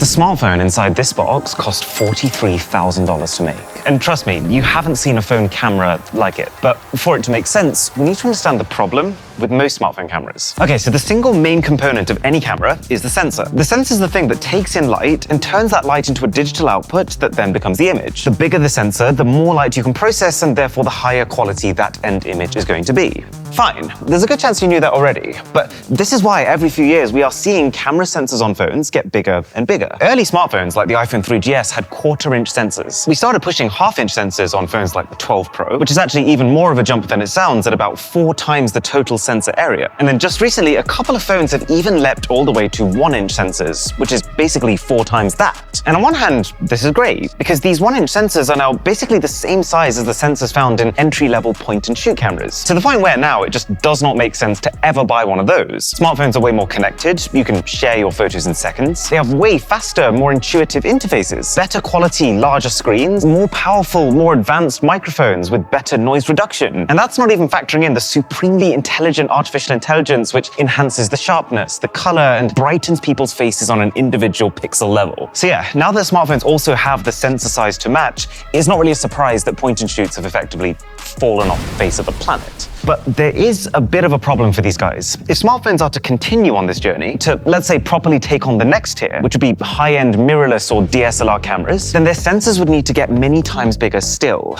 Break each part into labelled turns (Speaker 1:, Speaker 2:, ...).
Speaker 1: The smartphone inside this box cost $43,000 to make. And trust me, you haven't seen a phone camera like it. But for it to make sense, we need to understand the problem with most smartphone cameras. Okay, so the single main component of any camera is the sensor. The sensor is the thing that takes in light and turns that light into a digital output that then becomes the image. The bigger the sensor, the more light you can process, and therefore the higher quality that end image is going to be. Fine, there's a good chance you knew that already, but this is why every few years we are seeing camera sensors on phones get bigger and bigger. Early smartphones like the iPhone 3GS had quarter-inch sensors. We started pushing half-inch sensors on phones like the 12 Pro, which is actually even more of a jump than it sounds at about 4 times the total sensor area. And then just recently, a couple of phones have even leapt all the way to 1-inch sensors, which is basically 4 times that. And on one hand, this is great, because these 1-inch sensors are now basically the same size as the sensors found in entry-level point-and-shoot cameras, to the point where now it just does not make sense to ever buy one of those. Smartphones are way more connected, you can share your photos in seconds, they have way faster, more intuitive interfaces, better quality, larger screens, more powerful, more advanced microphones with better noise reduction. And that's not even factoring in the supremely intelligent artificial intelligence which enhances the sharpness, the color, and brightens people's faces on an individual pixel level. So yeah, now that smartphones also have the sensor size to match, it's not really a surprise that point-and-shoots have effectively fallen off the face of the planet. But there is a bit of a problem for these guys. If smartphones are to continue on this journey, to, let's say, properly take on the next tier, which would be high-end mirrorless or DSLR cameras, then their sensors would need to get many times bigger still.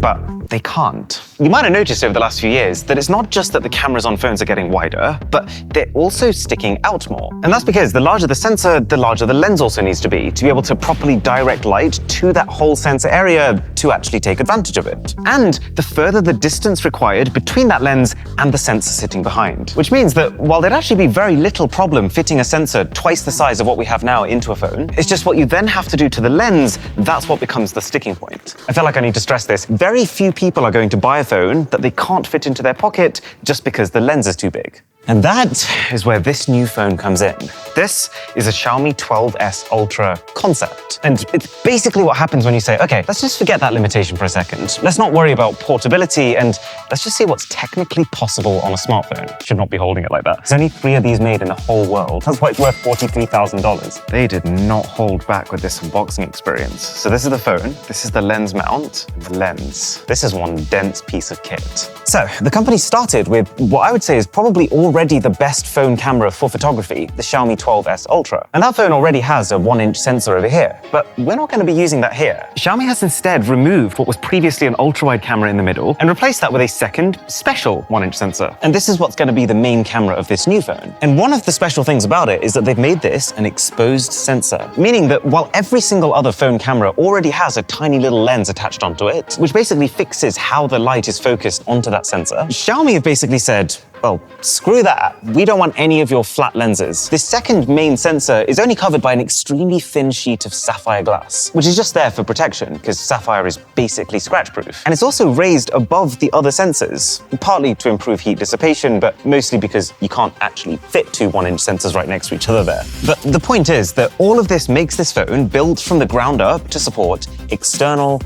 Speaker 1: But they can't. You might have noticed over the last few years that it's not just that the cameras on phones are getting wider, but they're also sticking out more. And that's because the larger the sensor, the larger the lens also needs to be able to properly direct light to that whole sensor area to actually take advantage of it. And the further the distance required between that lens and the sensor sitting behind. Which means that while there'd actually be very little problem fitting a sensor twice the size of what we have now into a phone, it's just what you then have to do to the lens, that's what becomes the sticking point. I feel like I need to stress this. Very few people are going to buy a phone that they can't fit into their pocket just because the lens is too big. And that is where this new phone comes in. This is a Xiaomi 12S Ultra concept. And it's basically what happens when you say, okay, let's just forget that limitation for a second. Let's not worry about portability and let's just see what's technically possible on a smartphone. Should not be holding it like that. There's only 3 of these made in the whole world. That's why it's worth $43,000. They did not hold back with this unboxing experience. So this is the phone, this is the lens mount, and the lens. This is one dense piece of kit. So the company started with what I would say is probably already the best phone camera for photography, the Xiaomi 12S Ultra. And that phone already has a 1-inch sensor over here, but we're not going to be using that here. Xiaomi has instead removed what was previously an ultra-wide camera in the middle and replaced that with a second, special 1-inch sensor. And this is what's going to be the main camera of this new phone. And one of the special things about it is that they've made this an exposed sensor, meaning that while every single other phone camera already has a tiny little lens attached onto it, which basically fixes how the light is focused onto that sensor, Xiaomi have basically said, well, screw that. We don't want any of your flat lenses. This second main sensor is only covered by an extremely thin sheet of sapphire glass, which is just there for protection because sapphire is basically scratch-proof. And it's also raised above the other sensors, partly to improve heat dissipation, but mostly because you can't actually fit 2 1-inch sensors right next to each other there. But the point is that all of this makes this phone built from the ground up to support external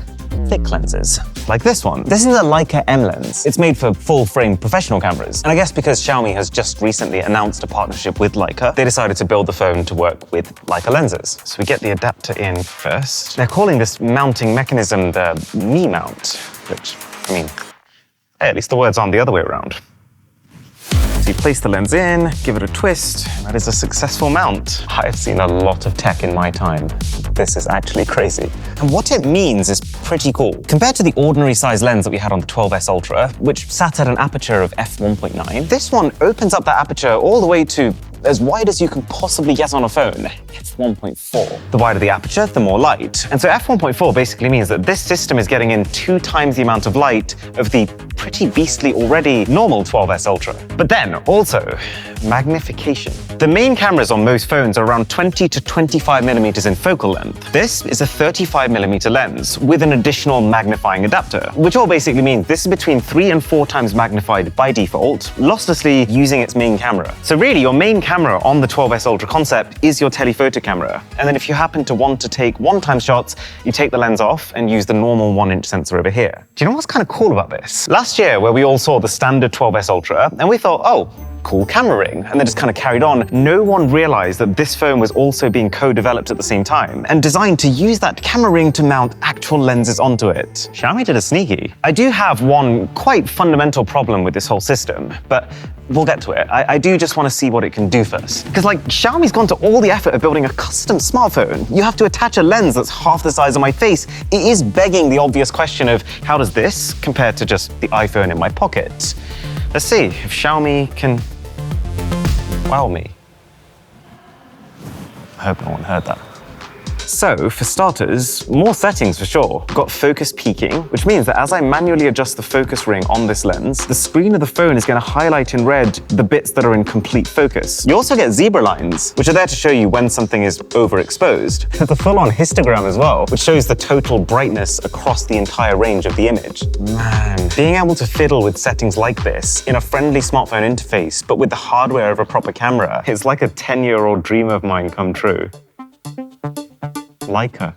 Speaker 1: thick lenses, like this one. This is a Leica M lens. It's made for full-frame professional cameras. And I guess because Xiaomi has just recently announced a partnership with Leica, they decided to build the phone to work with Leica lenses. So we get the adapter in first. They're calling this mounting mechanism the Mi Mount, which, I mean, hey, at least the words aren't the other way around. So you place the lens in, give it a twist, and that is a successful mount. I've seen a lot of tech in my time. This is actually crazy. And what it means is pretty cool. Compared to the ordinary size lens that we had on the 12S Ultra, which sat at an aperture of f1.9, this one opens up that aperture all the way to as wide as you can possibly get on a phone, f1.4. The wider the aperture, the more light. And so f1.4 basically means that this system is getting in 2 times the amount of light of the pretty beastly already normal 12S Ultra. But then also, magnification. The main cameras on most phones are around 20 to 25 millimeters in focal length. This is a 35 millimeter lens with an additional magnifying adapter, which all basically means this is between 3 and 4 times magnified by default, losslessly using its main camera. So really, your main camera on the 12S Ultra concept is your telephoto camera. And then if you happen to want to take one-time shots, you take the lens off and use the normal 1-inch sensor over here. Do you know what's kind of cool about this? Last year, where we all saw the standard 12S Ultra, and we thought, oh, cool camera ring, and then just kind of carried on. No one realized that this phone was also being co-developed at the same time and designed to use that camera ring to mount actual lenses onto it. Xiaomi did a sneaky. I do have one quite fundamental problem with this whole system, but we'll get to it. I do just want to see what it can do first. Because like, Xiaomi's gone to all the effort of building a custom smartphone. You have to attach a lens that's half the size of my face. It is begging the obvious question of, how does this compare to just the iPhone in my pocket? Let's see if Xiaomi can wow me. I hope no one heard that. So, for starters, more settings for sure. We've got focus peaking, which means that as I manually adjust the focus ring on this lens, the screen of the phone is going to highlight in red the bits that are in complete focus. You also get zebra lines, which are there to show you when something is overexposed. There's a full-on histogram as well, which shows the total brightness across the entire range of the image. Man, being able to fiddle with settings like this in a friendly smartphone interface, but with the hardware of a proper camera, is like a 10-year-old dream of mine come true. Leica.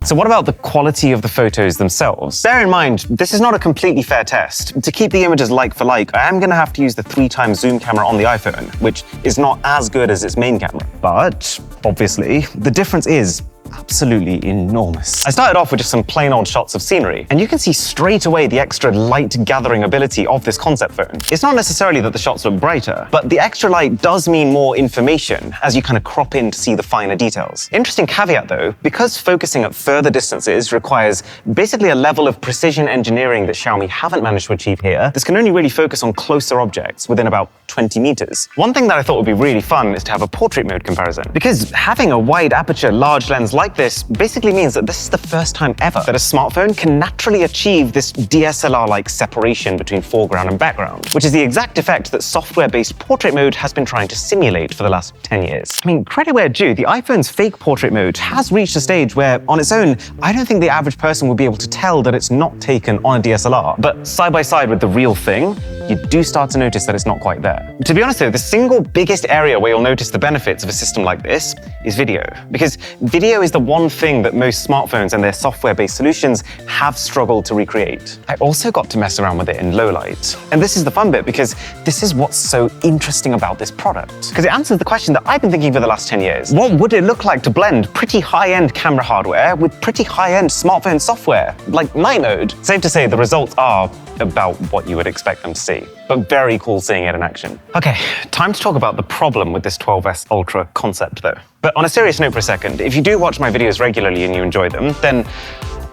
Speaker 1: So what about the quality of the photos themselves? Bear in mind, this is not a completely fair test. To keep the images like for like, I am going to have to use the 3x zoom camera on the iPhone, which is not as good as its main camera. But obviously, the difference is absolutely enormous. I started off with just some plain old shots of scenery, and you can see straight away the extra light gathering ability of this concept phone. It's not necessarily that the shots look brighter, but the extra light does mean more information as you kind of crop in to see the finer details. Interesting caveat though, because focusing at further distances requires basically a level of precision engineering that Xiaomi haven't managed to achieve here, this can only really focus on closer objects within about 20 meters. One thing that I thought would be really fun is to have a portrait mode comparison, because having a wide aperture large lens like this basically means that this is the first time ever that a smartphone can naturally achieve this DSLR-like separation between foreground and background, which is the exact effect that software-based portrait mode has been trying to simulate for the last 10 years. I mean, credit where due, the iPhone's fake portrait mode has reached a stage where, on its own, I don't think the average person will be able to tell that it's not taken on a DSLR. But side by side with the real thing, you do start to notice that it's not quite there. To be honest though, the single biggest area where you'll notice the benefits of a system like this is video. Because video is the one thing that most smartphones and their software-based solutions have struggled to recreate. I also got to mess around with it in low light. And this is the fun bit, because this is what's so interesting about this product. Because it answers the question that I've been thinking for the last 10 years. What would it look like to blend pretty high-end camera hardware with pretty high-end smartphone software, like night mode? Safe to say the results are about what you would expect them to see, but very cool seeing it in action. Okay, time to talk about the problem with this 12S Ultra concept though. But on a serious note for a second, if you do watch my videos regularly and you enjoy them, then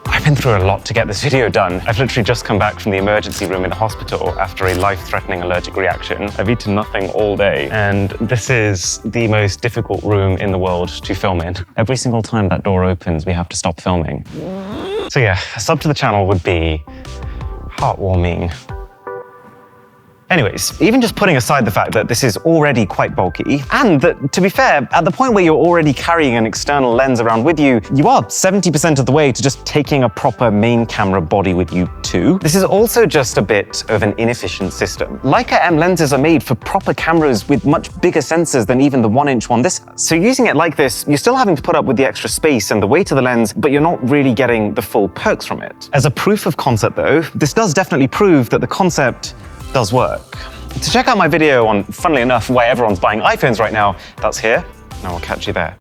Speaker 1: I've been through a lot to get this video done. I've literally just come back from the emergency room in the hospital after a life-threatening allergic reaction. I've eaten nothing all day, and this is the most difficult room in the world to film in. Every single time that door opens, we have to stop filming. So yeah, a sub to the channel would be heartwarming. Anyways, even just putting aside the fact that this is already quite bulky, and that, to be fair, at the point where you're already carrying an external lens around with you, you are 70% of the way to just taking a proper main camera body with you too. This is also just a bit of an inefficient system. Leica M lenses are made for proper cameras with much bigger sensors than even the 1-inch one this has. So using it like this, you're still having to put up with the extra space and the weight of the lens, but you're not really getting the full perks from it. As a proof of concept though, this does definitely prove that the concept does work. To check out my video on, funnily enough, why everyone's buying iPhones right now, that's here, and I will catch you there.